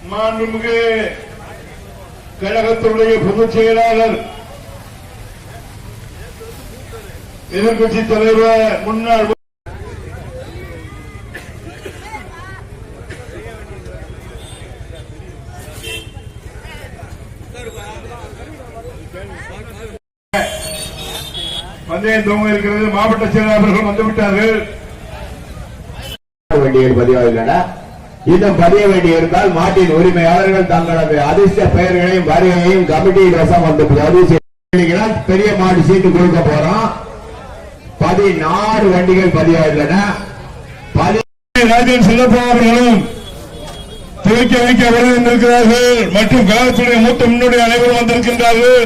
மாண்புமிகு கழகத்துடைய பொதுச் செயலாளர், எதிர்கட்சி தலைவர், முன்னாள் பந்தயம் துவங்க இருக்கிறது. மாவட்ட செயலாளர்கள் வந்துவிட்டார்கள். இன்னும் பதிய வேண்டி இருந்தால் மாட்டின் உரிமையாளர்கள் தங்களது அதிர்ஷ்ட பெயர்களையும் வருகையையும் கமிட்டி ரசம் வந்து பெரிய மாடு சீட்டு கொடுக்க போறோம். 14 வண்டிகள் பதிவாகின்றன. ராஜன் செல்லப்பா அவர்களும் துவக்கி வைக்க வருகின்றார்கள் மற்றும் கழகத்துடைய மூத்த முன்னோடி அனைவரும் வந்திருக்கின்றார்கள்.